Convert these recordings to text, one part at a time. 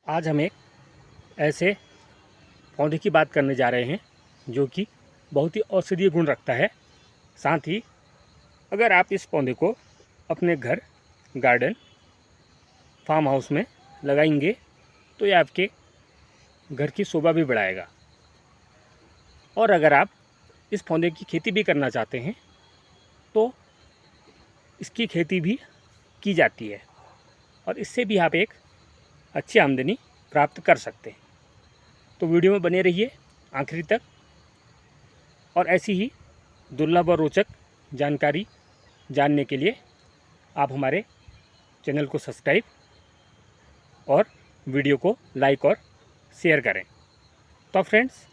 आज हम एक ऐसे पौधे की बात करने जा रहे हैं जो कि बहुत ही औषधीय गुण रखता है। साथ ही अगर आप इस पौधे को अपने घर, गार्डन, फार्म हाउस में लगाएंगे तो ये आपके घर की शोभा भी बढ़ाएगा। और अगर आप इस पौधे की खेती भी करना चाहते हैं तो इसकी खेती भी की जाती है और इससे भी आप एक अच्छी आमदनी प्राप्त कर सकते हैं। तो वीडियो में बने रहिए आखिरी तक और ऐसी ही दुर्लभ और रोचक जानकारी जानने के लिए आप हमारे चैनल को सब्सक्राइब और वीडियो को लाइक और शेयर करें। तो फ्रेंड्स,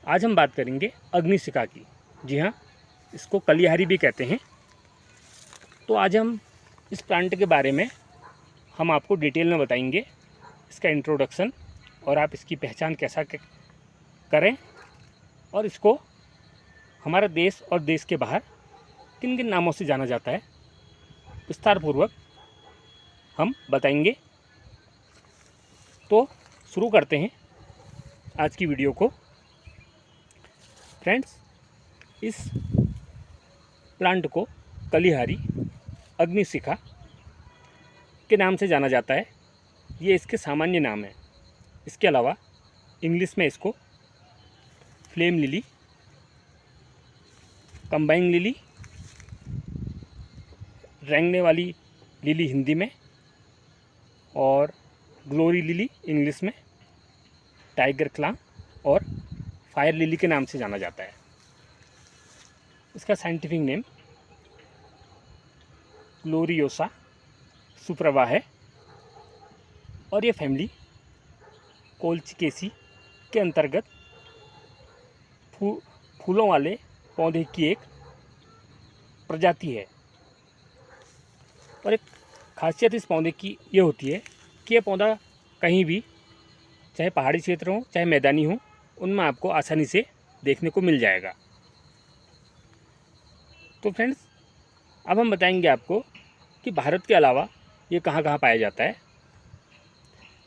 आज हम बात करेंगे अग्निशिखा की। जी हाँ, इसको कलिहारी भी कहते हैं। तो आज हम इस प्लांट के बारे में हम आपको डिटेल में बताएंगे, इसका इंट्रोडक्शन और आप इसकी पहचान कैसा करें और इसको हमारे देश और देश के बाहर किन किन नामों से जाना जाता है, विस्तारपूर्वक हम बताएंगे। तो शुरू करते हैं आज की वीडियो को। फ्रेंड्स, इस प्लांट को कलिहारी अग्निशिखा के नाम से जाना जाता है। ये इसके सामान्य नाम है। इसके अलावा इंग्लिश में इसको फ्लेम लिली, कंबाइंग लिली, रेंगने वाली लिली हिंदी में और ग्लोरी लिली इंग्लिश में, टाइगर क्लां और फायर लिली के नाम से जाना जाता है। इसका साइंटिफिक नेम ग्लोरियोसा सुप्रभा है और ये फैमिली कोल्चिकेसी के अंतर्गत फूलों वाले पौधे की एक प्रजाति है। और एक खासियत इस पौधे की ये होती है कि यह पौधा कहीं भी, चाहे पहाड़ी क्षेत्र हो चाहे मैदानी हो, उनमें आपको आसानी से देखने को मिल जाएगा। तो फ्रेंड्स, अब हम बताएंगे आपको कि भारत के अलावा ये कहाँ कहाँ पाया जाता है।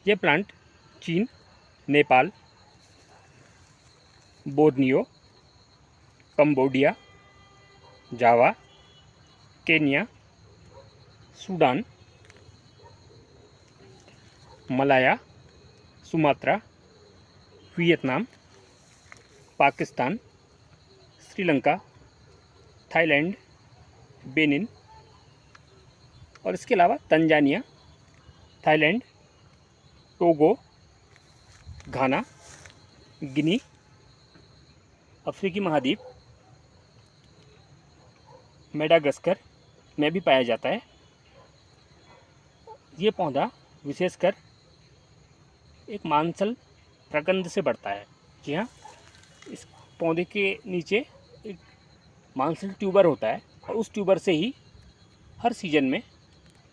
यह प्लांट चीन, Nepal, Borneo, Cambodia, Java, Kenya, Sudan, Malaya, Sumatra, Vietnam, Pakistan, Sri Lanka, Thailand, Benin और इसके अलावा Tanzania, Thailand, Togo, Ghana, Guinea, अफ्रीकी महाद्वीप, मेडागास्कर में भी पाया जाता है। ये पौधा विशेषकर एक मांसल प्रकंद से बढ़ता है। जी हाँ, इस पौधे के नीचे एक मांसल ट्यूबर होता है और उस ट्यूबर से ही हर सीजन में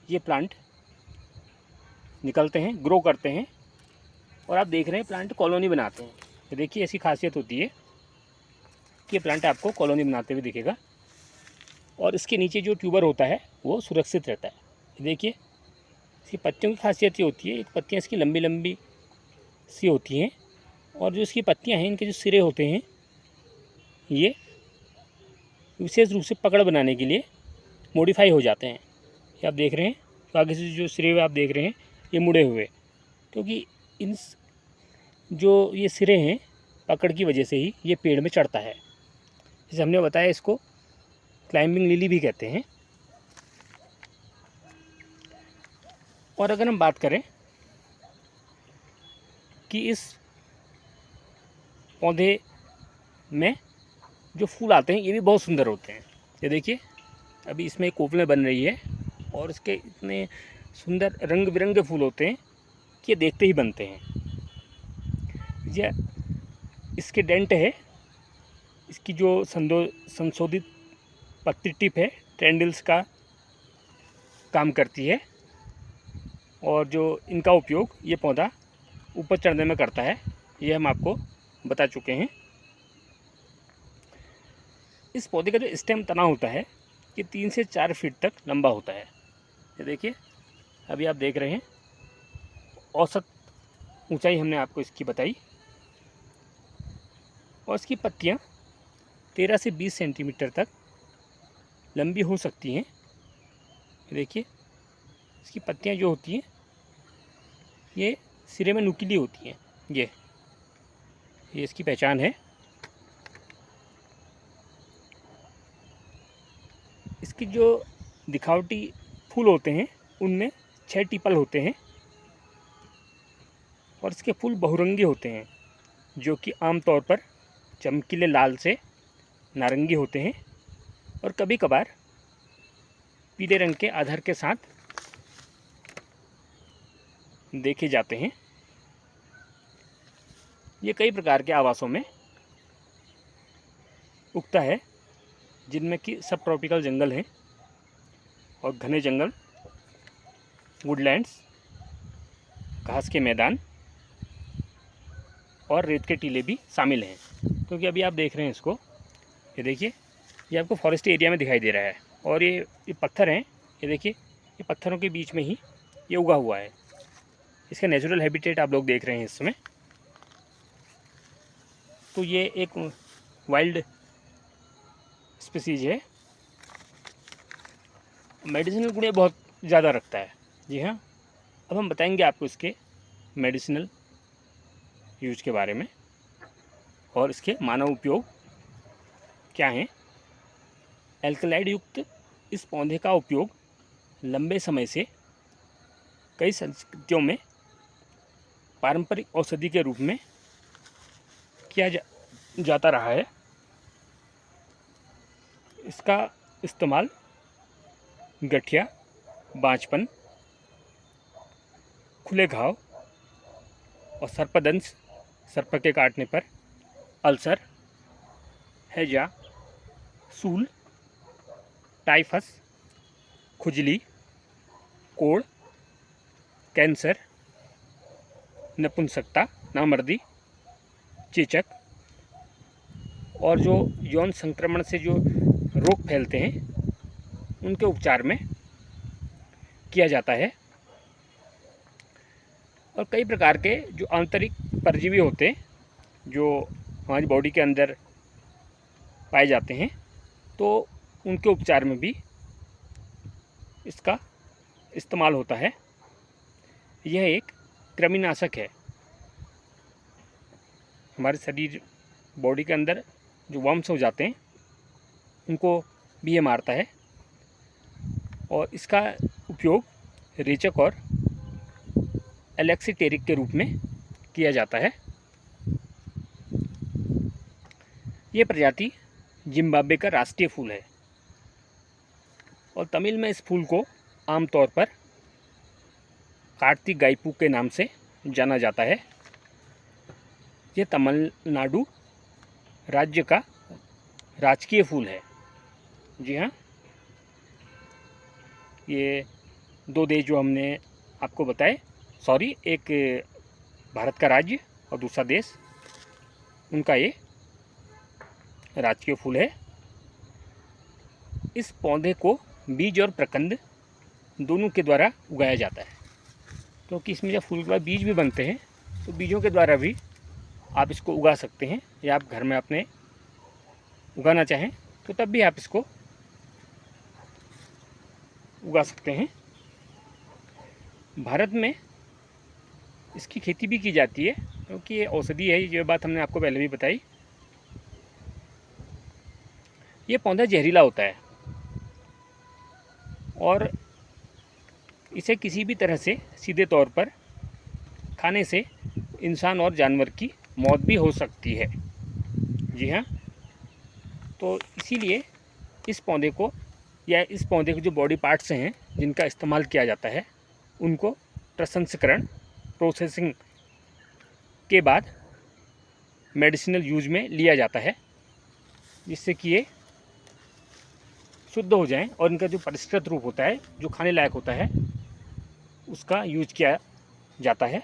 ये प्लांट निकलते हैं, ग्रो करते हैं। और आप देख रहे हैं प्लांट कॉलोनी बनाते हैं। तो देखिए, ऐसी खासियत होती है कि ये प्लांट आपको कॉलोनी बनाते हुए दिखेगा और इसके नीचे जो ट्यूबर होता है वो सुरक्षित रहता है। देखिए, इसकी पत्तियों की खासियत ये होती है, एक पत्तियाँ इसकी लंबी लंबी सी होती हैं और जो इसकी पत्तियाँ हैं, इनके जो सिरे होते हैं, ये विशेष रूप से पकड़ बनाने के लिए मॉडिफाई हो जाते हैं। ये आप देख रहे हैं, तो आगे से जो सिरे आप देख रहे हैं ये मुड़े हुए, क्योंकि इन जो ये सिरे हैं पकड़ की वजह से ही ये पेड़ में चढ़ता है। जैसे हमने बताया, इसको क्लाइंबिंग लिली भी कहते हैं। और अगर हम बात करें कि इस पौधे में जो फूल आते हैं ये भी बहुत सुंदर होते हैं। ये देखिए, अभी इसमें कोपलें बन रही है और इसके इतने सुंदर रंग बिरंगे फूल होते हैं कि ये देखते ही बनते हैं। ये इसके डेंट है, इसकी जो संशोधित पत्ती टिप है, ट्रेंडल्स का काम करती है और जो इनका उपयोग ये पौधा ऊपर चढ़ने में करता है, ये हम आपको बता चुके हैं। इस पौधे का जो स्टेम तना होता है ये 3 से 4 फीट तक लंबा होता है। ये देखिए, अभी आप देख रहे हैं औसत ऊंचाई हमने आपको इसकी बताई, और इसकी पत्तियां 13 से 20 सेंटीमीटर तक लंबी हो सकती हैं। देखिए इसकी पत्तियां जो होती हैं ये सिरे में नुकीली होती हैं। ये इसकी पहचान है। इसकी जो दिखावटी फूल होते हैं उनमें 6 टिपल होते हैं, और इसके फूल बहुरंगी होते हैं, जो कि आमतौर पर चमकीले लाल से नारंगी होते हैं, और कभी कभार पीले रंग के आधार के साथ देखे जाते हैं। ये कई प्रकार के आवासों में उगता है, जिनमें कि सब ट्रॉपिकल जंगल हैं और घने जंगल, वुडलैंड्स, घास के मैदान और रेत के टीले भी शामिल हैं। क्योंकि अभी आप देख रहे हैं इसको, ये देखिए ये आपको फॉरेस्ट एरिया में दिखाई दे रहा है, और ये पत्थर हैं। ये देखिए ये पत्थरों के बीच में ही ये उगा हुआ है। इसका नेचुरल हैबिटेट आप लोग देख रहे हैं इसमें। तो ये एक वाइल्ड स्पीसीज है। मेडिसिनल गुण बहुत ज़्यादा रखता है। जी हाँ, अब हम बताएंगे आपको इसके मेडिसिनल यूज के बारे में और इसके मानव उपयोग क्या हैं। एल्कलाइड युक्त इस पौधे का उपयोग लंबे समय से कई संस्कृतियों में पारंपरिक औषधि के रूप में किया जाता रहा है। इसका इस्तेमाल गठिया, बांझपन, खुले घाव और सर्पदंश, सर्प के काटने पर, अल्सर, हैजा, सूल, टाइफस, खुजली, कोढ़, कैंसर, नपुंसकता, नामर्दी, चेचक और जो यौन संक्रमण से जो रोग फैलते हैं उनके उपचार में किया जाता है। और कई प्रकार के जो आंतरिक परजीवी होते हैं जो हमारी बॉडी के अंदर पाए जाते हैं, तो उनके उपचार में भी इसका इस्तेमाल होता है। यह एक कृमिनाशक है। हमारे शरीर बॉडी के अंदर जो वर्म्स हो जाते हैं उनको भी ये मारता है, और इसका उपयोग रेचक और एलेक्सीटेरिक के रूप में किया जाता है। ये प्रजाति जिम्बाब्वे का राष्ट्रीय फूल है, और तमिल में इस फूल को आमतौर पर कार्तिक गायपू के नाम से जाना जाता है। ये तमिलनाडु राज्य का राजकीय फूल है। जी हाँ, ये दो देश जो हमने आपको बताए, एक भारत का राज्य और दूसरा देश, उनका ये राजकीय फूल है। इस पौधे को बीज और प्रकंद दोनों के द्वारा उगाया जाता है, क्योंकि इसमें जब फूल के बाद बीज भी बनते हैं तो बीजों के द्वारा भी आप इसको उगा सकते हैं, या आप घर में अपने उगाना चाहें तो तब भी आप इसको उगा सकते हैं। भारत में इसकी खेती भी की जाती है, क्योंकि ये औषधि है। ये बात हमने आपको पहले भी बताई। ये पौधा जहरीला होता है, और इसे किसी भी तरह से सीधे तौर पर खाने से इंसान और जानवर की मौत भी हो सकती है। जी हाँ, तो इसीलिए इस पौधे को, या इस पौधे के जो बॉडी पार्ट्स हैं जिनका इस्तेमाल किया जाता है, उनको प्रसंस्करण, प्रोसेसिंग के बाद मेडिसिनल यूज में लिया जाता है, जिससे कि ये शुद्ध हो जाएं, और इनका जो परिष्कृत रूप होता है, जो खाने लायक होता है, उसका यूज किया जाता है।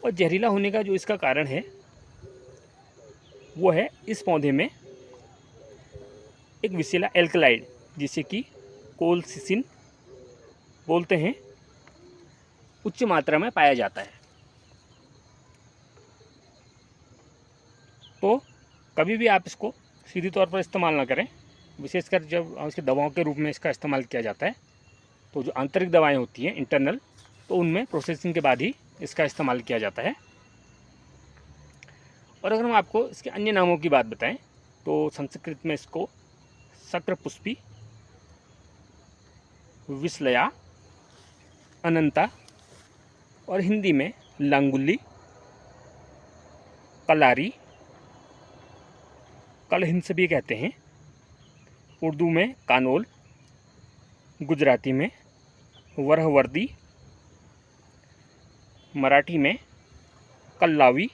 और जहरीला होने का जो इसका कारण है वो है इस पौधे में एक विषैला एल्कलाइड, जिसे कि कोलसिसिन बोलते हैं, उच्च मात्रा में पाया जाता है। तो कभी भी आप इसको सीधी तौर पर इस्तेमाल ना करें, विशेषकर जब इसके दवाओं के रूप में इसका इस्तेमाल किया जाता है। तो जो आंतरिक दवाएं होती हैं इंटरनल, तो उनमें प्रोसेसिंग के बाद ही इसका इस्तेमाल किया जाता है। और अगर हम आपको इसके अन्य नामों की बात बताएं तो संस्कृत में इसको शक्रपुष्पी, विश्लया, अनंता और हिंदी में लांगुली, कलारी, कलहिंस भी कहते हैं। उर्दू में कानोल, गुजराती में वरहवर्दी, मराठी में कल्लावी,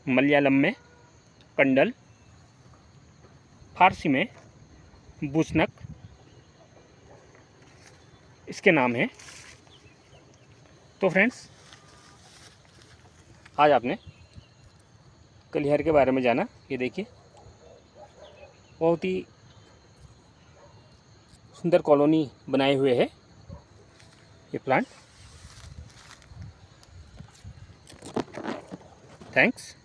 मलयालम में कंडल, फारसी में बुसनक इसके नाम हैं। तो फ्रेंड्स, आज आपने कलिहर के बारे में जाना। ये देखिए, बहुत ही सुंदर कॉलोनी बनाए हुए है ये प्लांट। थैंक्स।